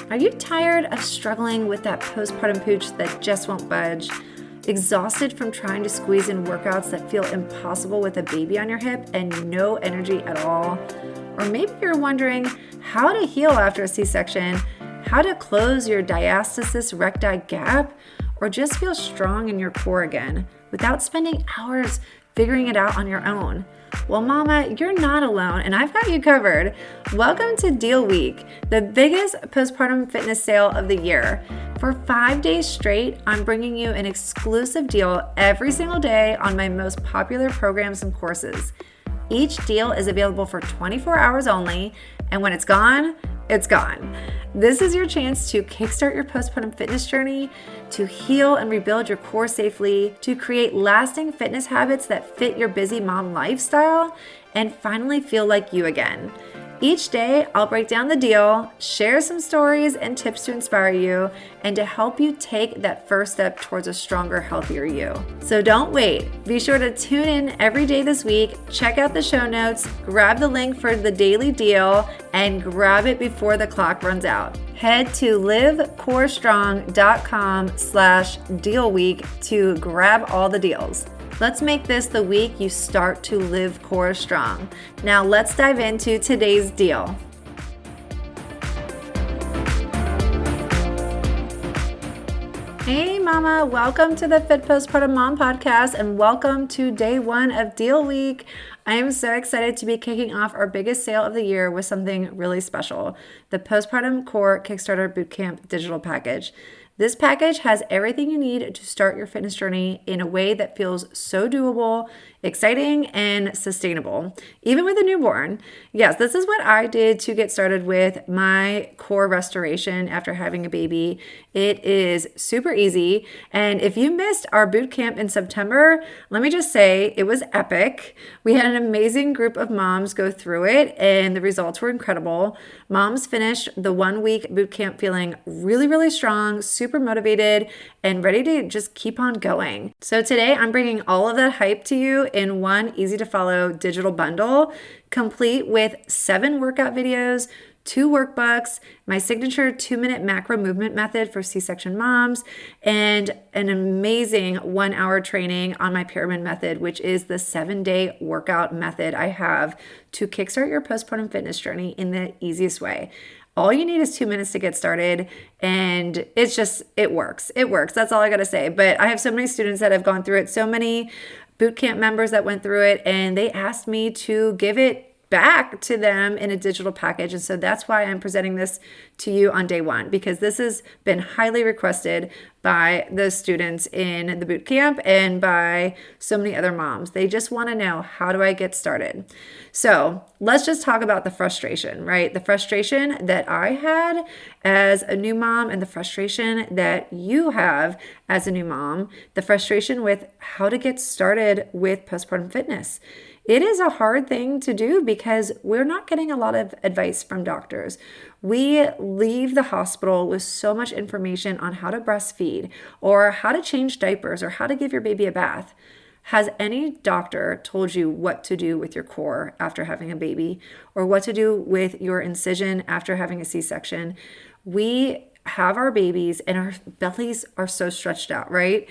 Are you tired of struggling with that postpartum pooch that just won't budge? Exhausted from trying to squeeze in workouts that feel impossible with a baby on your hip and no energy at all? Or maybe you're wondering how to heal after a C-section, how to close your diastasis recti gap, or just feel strong in your core again without spending hours figuring it out on your own. Well, mama, you're not alone, and I've got you covered. Welcome to Deal Week, the biggest postpartum fitness sale of the year. For 5 days straight, I'm bringing you an exclusive deal every single day on my most popular programs and courses. Each deal is available for 24 hours only, and when it's gone, it's gone. This is your chance to kickstart your postpartum fitness journey, to heal and rebuild your core safely, to create lasting fitness habits that fit your busy mom lifestyle, and finally feel like you again. Each day, I'll break down the deal, share some stories and tips to inspire you, and to help you take that first step towards a stronger, healthier you. So don't wait. Be sure to tune in every day this week, check out the show notes, grab the link for the daily deal, and grab it before the clock runs out. Head to livecorestrong.com/dealweek to grab all the deals. Let's make this the week you start to live core strong. Now let's dive into today's deal. Hey mama, welcome to the Fit Postpartum Mom podcast and welcome to day one of Deal Week. I am so excited to be kicking off our biggest sale of the year with something really special, the Postpartum Core Kickstarter Bootcamp digital package. This package has everything you need to start your fitness journey in a way that feels so doable, exciting, and sustainable, even with a newborn. Yes, this is what I did to get started with my core restoration after having a baby. It is super easy. And if you missed our boot camp in September, let me just say it was epic. We had an amazing group of moms go through it, and the results were incredible. Moms finished the 1 week boot camp feeling really, really strong, super motivated, and ready to just keep on going. So today I'm bringing all of that hype to you in one easy to follow digital bundle, complete with 7 workout videos, 2 workbooks, my signature 2-minute macro movement method for C-section moms, and an amazing 1-hour training on my pyramid method, which is the 7-day workout method I have to kickstart your postpartum fitness journey in the easiest way. All you need is 2 minutes to get started, and it works. It works. That's all I got to say. But I have so many students that have gone through it, so many bootcamp members that went through it, and they asked me to give it back to them in a digital package. And so that's why I'm presenting this to you on day one, because this has been highly requested by the students in the bootcamp and by so many other moms. They just want to know, how do I get started? So let's just talk about the frustration, right? The frustration that I had as a new mom and the frustration that you have as a new mom, the frustration with how to get started with postpartum fitness. It is a hard thing to do because we're not getting a lot of advice from doctors. We leave the hospital with so much information on how to breastfeed or how to change diapers or how to give your baby a bath. Has any doctor told you what to do with your core after having a baby or what to do with your incision after having a C-section? We have our babies and our bellies are so stretched out, right?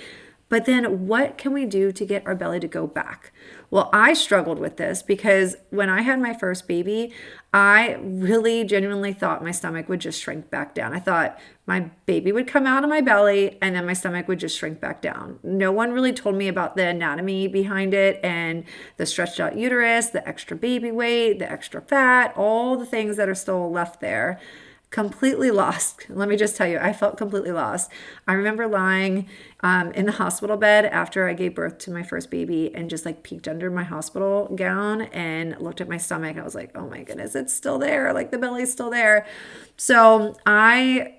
But then what can we do to get our belly to go back? Well, I struggled with this because when I had my first baby, I really genuinely thought my stomach would just shrink back down. I thought my baby would come out of my belly and then my stomach would just shrink back down. No one really told me about the anatomy behind it and the stretched out uterus, the extra baby weight, the extra fat, all the things that are still left there. Completely lost. Let me just tell you, I felt completely lost. I remember lying in the hospital bed after I gave birth to my first baby and just like peeked under my hospital gown and looked at my stomach. I was like, oh my goodness, it's still there. Like the belly's still there. So I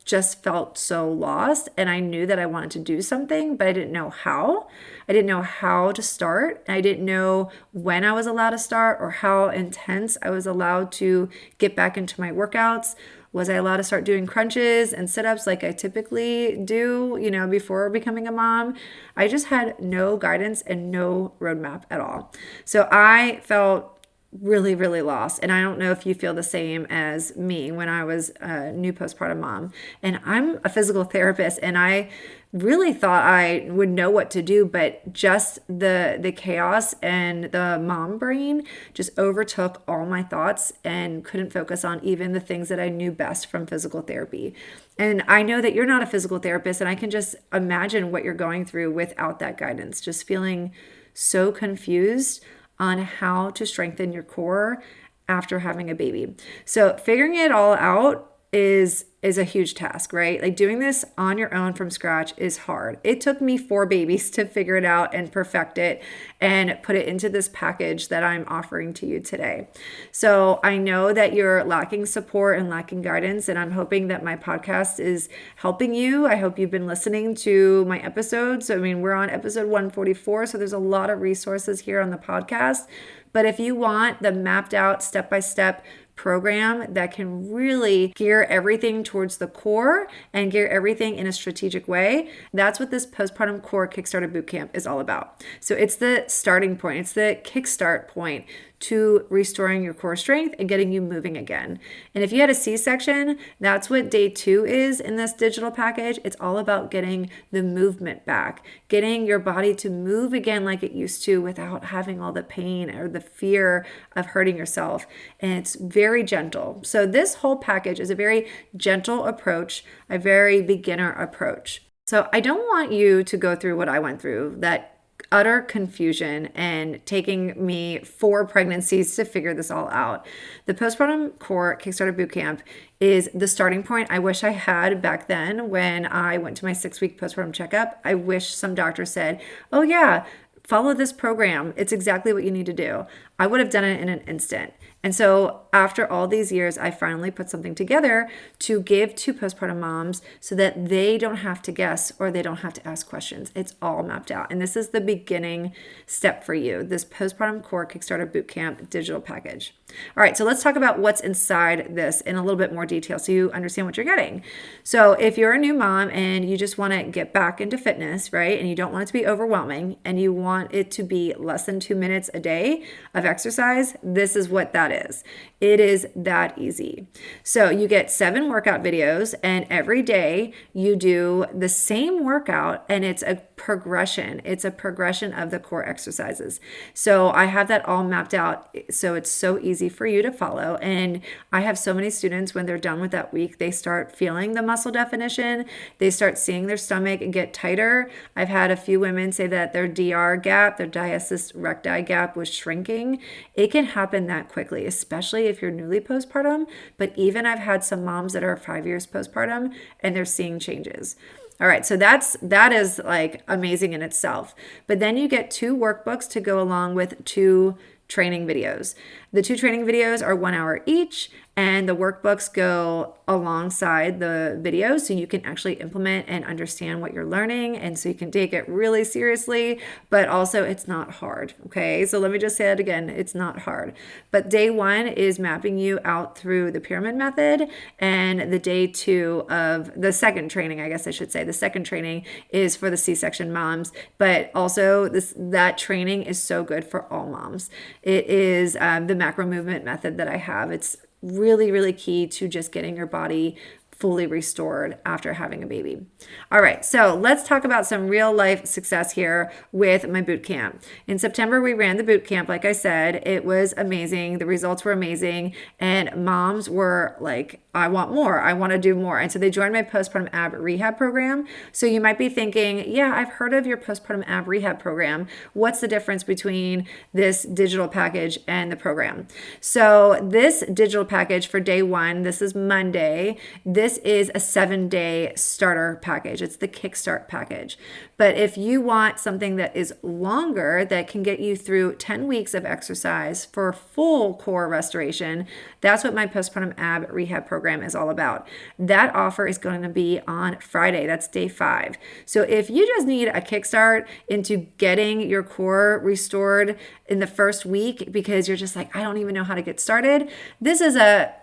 just felt so lost, and I knew that I wanted to do something, but I didn't know how. I didn't know how to start. I didn't know when I was allowed to start or how intense I was allowed to get back into my workouts. Was I allowed to start doing crunches and sit-ups like I typically do, before becoming a mom? I just had no guidance and no roadmap at all. So I felt really, really lost. And I don't know if you feel the same as me when I was a new postpartum mom. And I'm a physical therapist, and I really thought I would know what to do, but just the chaos and the mom brain just overtook all my thoughts and couldn't focus on even the things that I knew best from physical therapy. And I know that you're not a physical therapist, and I can just imagine what you're going through without that guidance, just feeling so confused on how to strengthen your core after having a baby. So figuring it all out is a huge task, right? Like doing this on your own from scratch is hard. It took me 4 babies to figure it out and perfect it and put it into this package that I'm offering to you today. So I know that you're lacking support and lacking guidance, and I'm hoping that my podcast is helping you. I hope you've been listening to my episodes. I mean, we're on episode 144, so there's a lot of resources here on the podcast. But if you want the mapped out step-by-step program that can really gear everything towards the core and gear everything in a strategic way, that's what this Postpartum Core Kickstarter Bootcamp is all about. So it's the starting point, it's the kickstart point to restoring your core strength and getting you moving again. And if you had a C-section, that's what day 2 is in this digital package. It's all about getting the movement back, getting your body to move again like it used to without having all the pain or the fear of hurting yourself. And it's very gentle. So this whole package is a very gentle approach, a very beginner approach. So I don't want you to go through what I went through, that utter confusion and taking me 4 pregnancies to figure this all out. The Postpartum Core Kickstarter Bootcamp is the starting point I wish I had back then when I went to my 6-week postpartum checkup. I wish some doctor said, oh yeah, follow this program. It's exactly what you need to do. I would have done it in an instant. And so after all these years, I finally put something together to give to postpartum moms so that they don't have to guess or they don't have to ask questions. It's all mapped out. And this is the beginning step for you, this Postpartum Core Kickstarter Bootcamp digital package. All right, so let's talk about what's inside this in a little bit more detail so you understand what you're getting. So if you're a new mom and you just want to get back into fitness, right, and you don't want it to be overwhelming and you want it to be less than 2 minutes a day of exercise, this is what that is. It is that easy. So you get 7 workout videos, and every day you do the same workout, and it's a progression. It's a progression of the core exercises. So I have that all mapped out, so it's so easy for you to follow. And I have so many students, when they're done with that week, they start feeling the muscle definition. They start seeing their stomach get tighter. I've had a few women say that their DR gap, their diastasis recti gap, was shrinking. It can happen that quickly, especially if you're newly postpartum. But even I've had some moms that are 5 years postpartum and they're seeing changes. All right, so that is like amazing in itself. But then you get 2 workbooks to go along with 2 training videos. The 2 training videos are 1 hour each, and the workbooks go alongside the videos so you can actually implement and understand what you're learning, and so you can take it really seriously, but also it's not hard, okay? So let me just say that again, it's not hard. But day 1 is mapping you out through the pyramid method, and the day 2 of the second training, I guess I should say, the second training is for the C-section moms, but also that training is so good for all moms. It is the macro movement method that I have. It's really, really key to just getting your body fully restored after having a baby. All right, so let's talk about some real life success here with my boot camp. In September, we ran the boot camp. Like I said, it was amazing. The results were amazing, and moms were like, I want more. I want to do more. And so they joined my postpartum ab rehab program. So you might be thinking, yeah, I've heard of your postpartum ab rehab program. What's the difference between this digital package and the program? So this digital package for day 1, this is Monday. This is a 7-day starter package. It's the Kickstart package. But if you want something that is longer, that can get you through 10 weeks of exercise for full core restoration, that's what my postpartum ab rehab program is all about. That offer is going to be on Friday. That's day 5. So if you just need a kickstart into getting your core restored in the first week because you're just like, I don't even know how to get started, this is a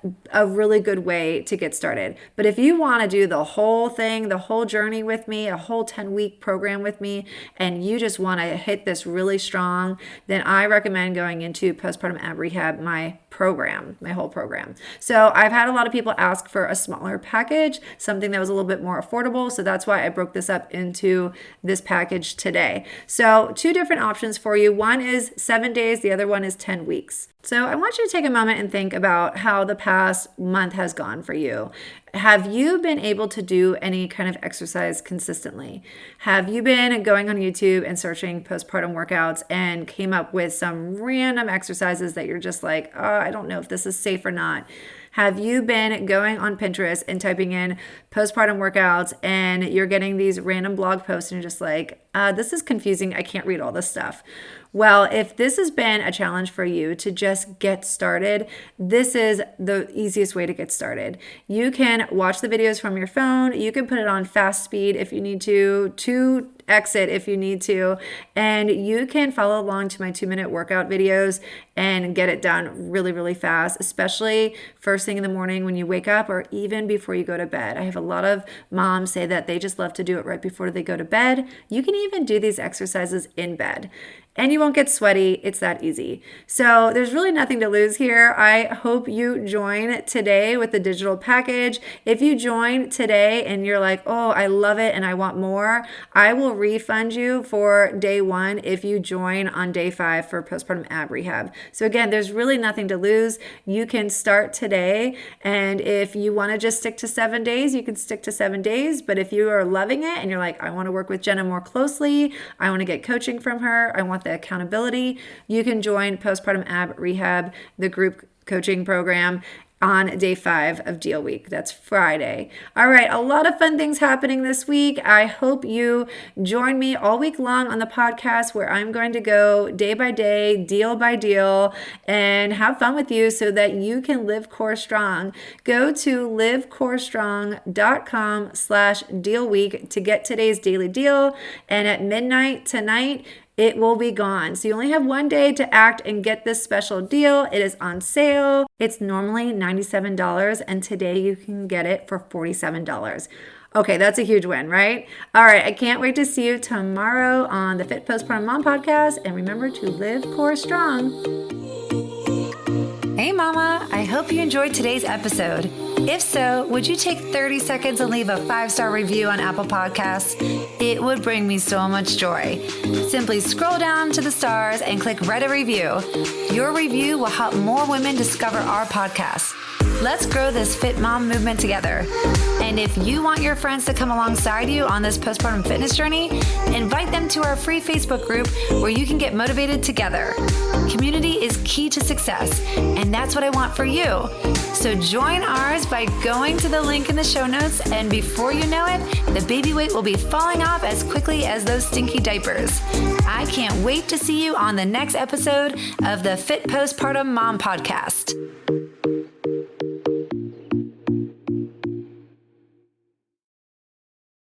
really good way to get started. But if you want to do the whole thing, the whole journey with me, a whole 10-week program with me, and you just want to hit this really strong, then I recommend going into Postpartum Ab Rehab, my whole program. So I've had a lot of people ask for a smaller package, something that was a little bit more affordable. So that's why I broke this up into this package today. So 2 different options for you. One is 7 days, the other one is 10 weeks. So I want you to take a moment and think about how the past month has gone for you. Have you been able to do any kind of exercise consistently? Have you been going on YouTube and searching postpartum workouts and came up with some random exercises that you're just like, oh, I don't know if this is safe or not? Have you been going on Pinterest and typing in postpartum workouts and you're getting these random blog posts and you're just like, this is confusing. I can't read all this stuff. Well, if this has been a challenge for you to just get started, this is the easiest way to get started. You can watch the videos from your phone. You can put it on fast speed if you need to exit if you need to, and you can follow along to my 2-minute workout videos and get it done really, really fast, especially first thing in the morning when you wake up or even before you go to bed. I have a lot of moms say that they just love to do it right before they go to bed. You can even do these exercises in bed. And you won't get sweaty. It's that easy. So there's really nothing to lose here. I hope you join today with the digital package. If you join today and you're like, oh, I love it and I want more, I will refund you for day 1 if you join on day 5 for Postpartum Ab Rehab. So again, there's really nothing to lose. You can start today. And if you want to just stick to 7 days, you can stick to 7 days. But if you are loving it and you're like, I want to work with Jena more closely, I want to get coaching from her, I want the accountability, you can join Postpartum Ab Rehab, the group coaching program, on day 5 of Deal Week. That's Friday. All right, a lot of fun things happening this week. I hope you join me all week long on the podcast where I'm going to go day by day, deal by deal, and have fun with you so that you can live core strong. Go to livecorestrong.com/deal week to get today's daily deal. And at midnight tonight, it will be gone. So you only have 1 day to act and get this special deal. It is on sale. It's normally $97, and today you can get it for $47. Okay, that's a huge win, right? All right, I can't wait to see you tomorrow on the Fit Postpartum Mom podcast. And remember to live core strong. Hey mama, I hope you enjoyed today's episode. If so, would you take 30 seconds and leave a 5-star review on Apple Podcasts? It would bring me so much joy. Simply scroll down to the stars and click write a review. Your review will help more women discover our podcast. Let's grow this fit mom movement together. And if you want your friends to come alongside you on this postpartum fitness journey, invite them to our free Facebook group where you can get motivated together. Community is key to success, and that's what I want for you. So join ours by going to the link in the show notes, and before you know it, the baby weight will be falling off as quickly as those stinky diapers. I can't wait to see you on the next episode of the Fit Postpartum Mom podcast.